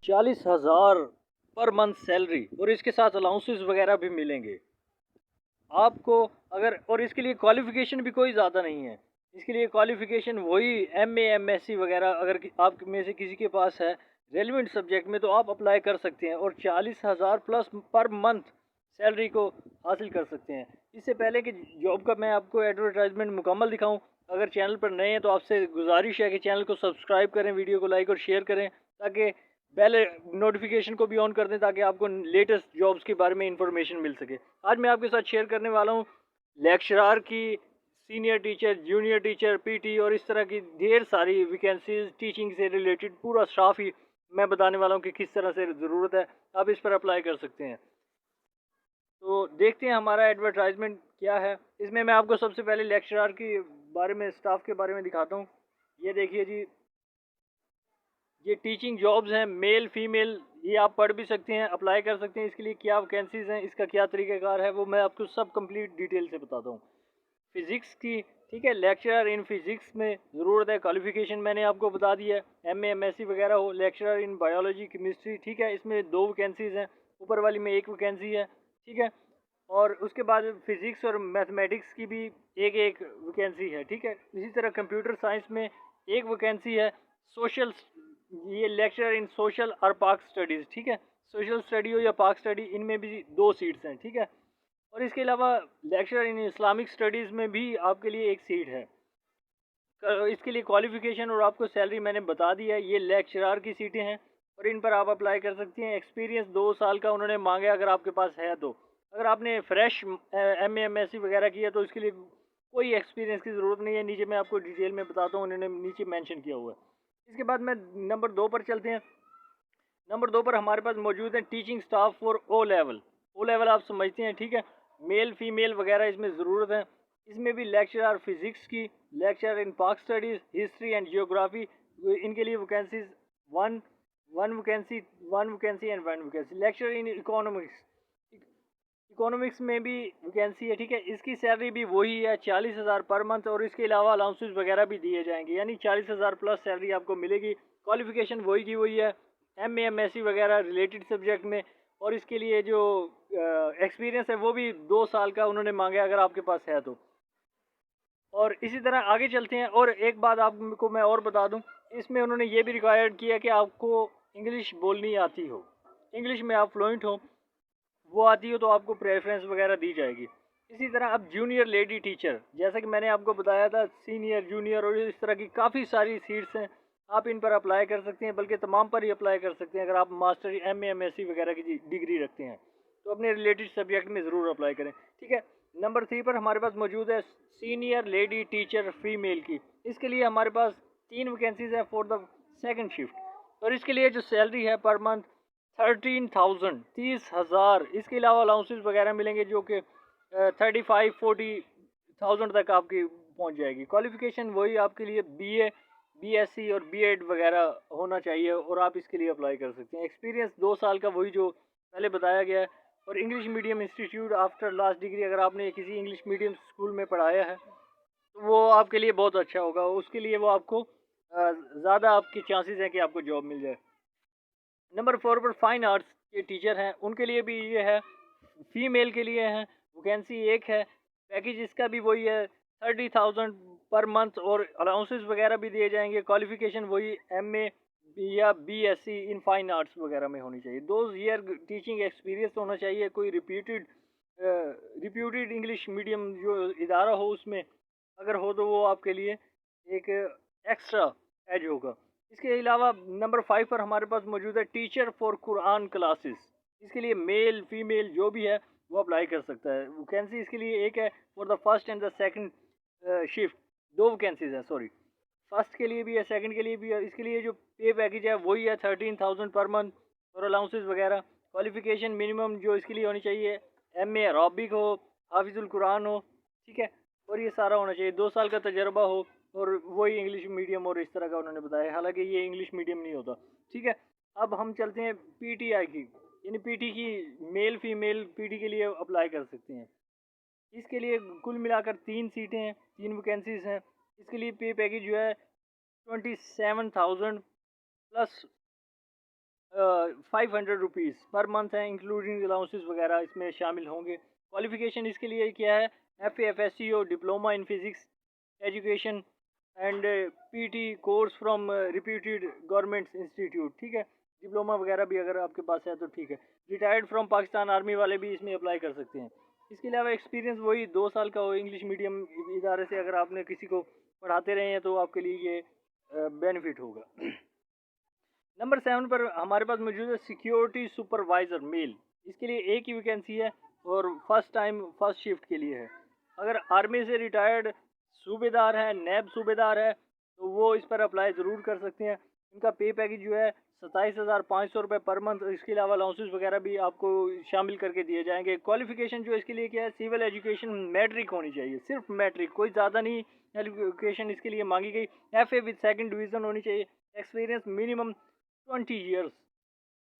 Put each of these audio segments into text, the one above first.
40,000 per month salary और इसके साथ अलाउंसेस वगैरह भी मिलेंगे आपको। अगर और इसके लिए क्वालिफ़िकेशन भी कोई ज़्यादा नहीं है। इसके लिए क्वालिफ़िकेशन वही एमए एमएससी वगैरह अगर आप में से किसी के पास है रेलिवेंट सब्जेक्ट में तो आप अप्लाई कर सकते हैं और 40,000 प्लस पर मंथ सैलरी को हासिल कर सकते हैं। इससे पहले कि जॉब का मैं आपको एडवर्टाइजमेंट मुकम्मल दिखाऊं, अगर चैनल पर नए हैं तो आपसे गुजारिश है कि चैनल को सब्सक्राइब करें, वीडियो को लाइक और शेयर करें ताकि बेल नोटिफिकेशन को भी ऑन कर दें ताकि आपको लेटेस्ट जॉब्स के बारे में इंफॉर्मेशन मिल सके। आज मैं आपके साथ शेयर करने वाला हूँ लेक्चरार की, senior teacher, junior teacher, PT और इस तरह की ढेर सारी वैकेंसीज टीचिंग से रिलेटेड पूरा स्टाफ ही मैं बताने वाला हूँ कि किस तरह से ज़रूरत है, आप इस पर अप्लाई कर सकते हैं। तो देखते हैं हमारा एडवर्टाइजमेंट क्या है। इसमें मैं आपको सबसे पहले लेक्चरार के बारे में, स्टाफ के बारे में दिखाता हूँ। ये देखिए जी, ये टीचिंग जॉब्स हैं, मेल फीमेल, ये आप पढ़ भी सकते हैं, अप्लाई कर सकते हैं। इसके लिए क्या वैकेंसीज हैं, इसका क्या तरीक़ाकार है, वो मैं आपको सब कंप्लीट डिटेल से बताता हूँ। फिज़िक्स की, ठीक है, लेक्चरर इन फिज़िक्स में ज़रूरत है, क्वालिफ़िकेशन मैंने आपको बता दिया है, एमए एमएससी वगैरह हो। लेक्चरर इन बायोलॉजी केमिस्ट्री, ठीक है, इसमें 2 वैकेंसीज़ हैं, ऊपर वाली में 1 वैकेंसी है, ठीक है। और उसके बाद फिज़िक्स और मैथमेटिक्स की भी एक एक वैकेंसी है, ठीक है। इसी तरह कंप्यूटर साइंस में 1 वैकेंसी है। सोशल, ये लेक्चरर इन सोशल और पार्क स्टडीज़, ठीक है, सोशल स्टडी हो या पार्क स्टडी, इनमें भी 2 सीट्स हैं, ठीक है। और इसके अलावा लेक्चरर इन इस्लामिक स्टडीज़ में भी आपके लिए 1 सीट है। इसके लिए क्वालिफ़िकेशन और आपको सैलरी मैंने बता दी है। ये लेक्चरार की सीटें हैं और इन पर आप अप्लाई कर सकती हैं। एक्सपीरियंस 2 साल का उन्होंने मांगा अगर आपके पास है तो। अगर आपने फ्रेश एमए एमएससी वगैरह किया तो इसके लिए कोई एक्सपीरियंस की ज़रूरत नहीं है। नीचे मैं आपको डिटेल में बताता हूँ, उन्होंने नीचे मेंशन किया हुआ है। इसके बाद में नंबर 2 पर चलते हैं। नंबर 2 पर हमारे पास मौजूद है teaching staff for O level. O level आप समझते हैं, ठीक है, मेल फीमेल वगैरह इसमें ज़रूरत है। इसमें भी लेक्चरर फिज़िक्स की, लेक्चरर इन पाक स्टडीज़, हिस्ट्री एंड जियोग्राफी, इनके लिए vacancies one one vacancy one vacancy and one vacancy. Lecturer in economics, economics में भी वैकेंसी है, ठीक है। इसकी सैलरी भी वही है 40,000 पर मंथ और इसके अलावा अलाउंसेस वगैरह भी दिए जाएंगे, यानी 40,000 प्लस सैलरी आपको मिलेगी। क्वालिफिकेशन वही की वही है, एम एम एस सी वगैरह रिलेटेड सब्जेक्ट में। और इसके लिए जो एक्सपीरियंस है वो भी 2 साल का उन्होंने मांगा अगर आपके पास है तो। और इसी तरह आगे चलते हैं। और एक बात आपको मैं और बता दूं, इसमें उन्होंने ये भी रिक्वायर्ड किया कि आपको इंग्लिश बोलनी आती हो, इंग्लिश में आप फ्लुएंट हो, वो आती हो तो आपको प्रेफरेंस वगैरह दी जाएगी। इसी तरह अब जूनियर लेडी टीचर, जैसा कि मैंने आपको बताया था, सीनियर जूनियर और इस तरह की काफ़ी सारी सीट्स हैं, आप इन पर अप्लाई कर सकते हैं, बल्कि तमाम पर ही अप्लाई कर सकते हैं। अगर आप master M M S C वगैरह की डिग्री रखते हैं तो अपने रिलेटेड सब्जेक्ट में ज़रूर अप्लाई करें, ठीक है। नंबर 3 पर हमारे पास मौजूद है सीनियर लेडी टीचर फीमेल की। इसके लिए हमारे पास 3 वैकेंसीज हैं फॉर द सेकंड शिफ्ट और इसके लिए जो सैलरी है पर मंथ 13,000, 30,000। इसके अलावा अलाउंसेस वगैरह मिलेंगे जो कि 35-40,000 तक आपकी पहुंच जाएगी। क्वालिफिकेशन वही आपके लिए बीए, बीएससी और बीएड वगैरह होना चाहिए और आप इसके लिए अप्लाई कर सकते हैं। एक्सपीरियंस 2 साल का वही जो पहले बताया गया है। और English medium institute after last degree, अगर आपने किसी इंग्लिश मीडियम स्कूल में पढ़ाया है तो वो आपके लिए बहुत अच्छा होगा। उसके लिए वो आपको ज़्यादा आपके चांसेस हैं कि आपको जॉब मिल जाए। नंबर 4 पर फाइन आर्ट्स के टीचर हैं, उनके लिए भी ये है, फीमेल के लिए है, वैकेंसी 1 है। पैकेज इसका भी वही है 30,000 पर मंथ और अलाउंसेस वगैरह भी दिए जाएंगे। क्वालिफिकेशन वही एमए या बीएससी इन फाइन आर्ट्स वगैरह में होनी चाहिए। 2 ईयर टीचिंग एक्सपीरियंस होना चाहिए, कोई रिप्यूटेड इंग्लिश मीडियम जो इदारा हो उसमें अगर हो तो वो आपके लिए एक एक्स्ट्रा एज होगा। इसके अलावा नंबर 5 पर हमारे पास मौजूद है टीचर फॉर कुरान क्लासेस। इसके लिए मेल फीमेल जो भी है वो अप्लाई कर सकता है। वैकेंसी इसके लिए एक है for the first and the second shift, 2 vacancies हैं, सॉरी, फर्स्ट के लिए भी है, सेकंड के लिए भी है। इसके लिए जो पे पैकेज है वही है 13,000 पर मंथ और अलाउंसेस वगैरह। क्वालिफिकेशन मिनिमम जो इसके लिए होनी चाहिए, एम ए अरबिक हो, हाफिजुल कुरान हो, ठीक है, और ये सारा होना चाहिए। 2 साल का तजर्बा हो और वही इंग्लिश मीडियम और इस तरह का उन्होंने बताया, हालांकि ये इंग्लिश मीडियम नहीं होता, ठीक है। अब हम चलते हैं पीटीआई की, यानी पीटी की, मेल फीमेल पीटी के लिए अप्लाई कर सकते हैं। इसके लिए कुल मिलाकर 3 सीटें हैं, 3 वैकेंसीज हैं। इसके लिए पे पैकेज जो है 27,000 प्लस ₹500 पर मंथ है, इंक्लूडिंग अलाउंसेस वगैरह इसमें शामिल होंगे। क्वालिफ़िकेशन इसके लिए क्या है, FA/FSCO diploma in physics education and PT course from reputed government institute, ठीक है। डिप्लोमा वगैरह भी अगर आपके पास है तो ठीक है। रिटायर्ड फ्रॉम पाकिस्तान आर्मी वाले भी इसमें अप्लाई कर सकते हैं। इसके अलावा एक्सपीरियंस वही 2 साल का हो इंग्लिश मीडियम इदारे से, अगर आपने किसी को पढ़ाते रहे हैं तो आपके लिए ये बेनिफिट होगा। नंबर 7 पर हमारे पास मौजूद है सिक्योरिटी सुपरवाइज़र मेल। इसके लिए एक ही वैकेंसी है और फर्स्ट टाइम फर्स्ट शिफ्ट के लिए है। अगर आर्मी से रिटायर्ड सूबेदार है, नैब सूबेदार है, तो वो इस पर अप्लाई ज़रूर कर सकते हैं। इनका पे पैकेज जो है 27,500 रुपये पर मंथ। इसके अलावा अलाउंसेस वगैरह भी आपको शामिल करके दिए जाएंगे। क्वालिफिकेशन जो इसके लिए क्या है, सिविल एजुकेशन मैट्रिक होनी चाहिए, सिर्फ मैट्रिक, कोई ज़्यादा नहीं एजुकेशन इसके लिए मांगी गई। FA विद सेकंड डिवीज़न होनी चाहिए। एक्सपीरियंस मिनिमम 20 ईयर्स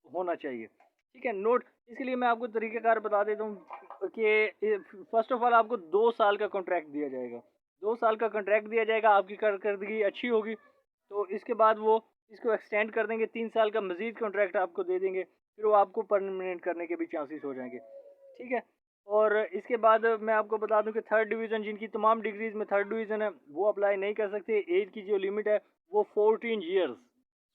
होना चाहिए, ठीक है। नोट इसके लिए मैं आपको तरीक़ाकार बता देता हूँ कि फर्स्ट ऑफ ऑल आपको 2 साल का कॉन्ट्रैक्ट दिया जाएगा। 2 साल का कॉन्ट्रैक्ट दिया जाएगा, आपकी कारकर्दगी अच्छी होगी तो इसके बाद वो इसको एक्सटेंड कर देंगे, 3 साल का मज़ीद कॉन्ट्रैक्ट आपको दे देंगे, फिर वो आपको परमानेंट करने के भी चांसेस हो जाएंगे, ठीक है। और इसके बाद मैं आपको बता दूं कि थर्ड डिवीज़न, जिनकी तमाम डिग्रीज़ में थर्ड डिवीज़न है, वो अप्लाई नहीं कर सकते। एज की जो लिमिट है वो 14 ईयर्स,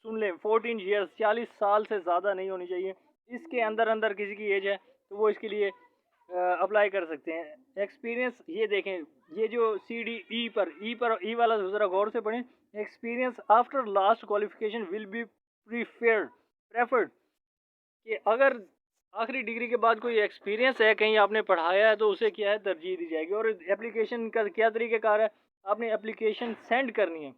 सुन लें 14 ईयर्स, 40 साल से ज़्यादा नहीं होनी चाहिए। इसके अंदर अंदर किसी की एज है तो वो इसके लिए अप्लाई कर सकते हैं। एक्सपीरियंस ये देखें, ये जो ई वाला ज़रा गौर से पढ़ें। Experience after last qualification will be preferred, कि अगर आखिरी डिग्री के बाद कोई एक्सपीरियंस है, कहीं आपने पढ़ाया है, तो उसे क्या है तरजीह दी जाएगी। और एप्लीकेशन का क्या तरीक़ेकार है, आपने एप्लीकेशन सेंड करनी है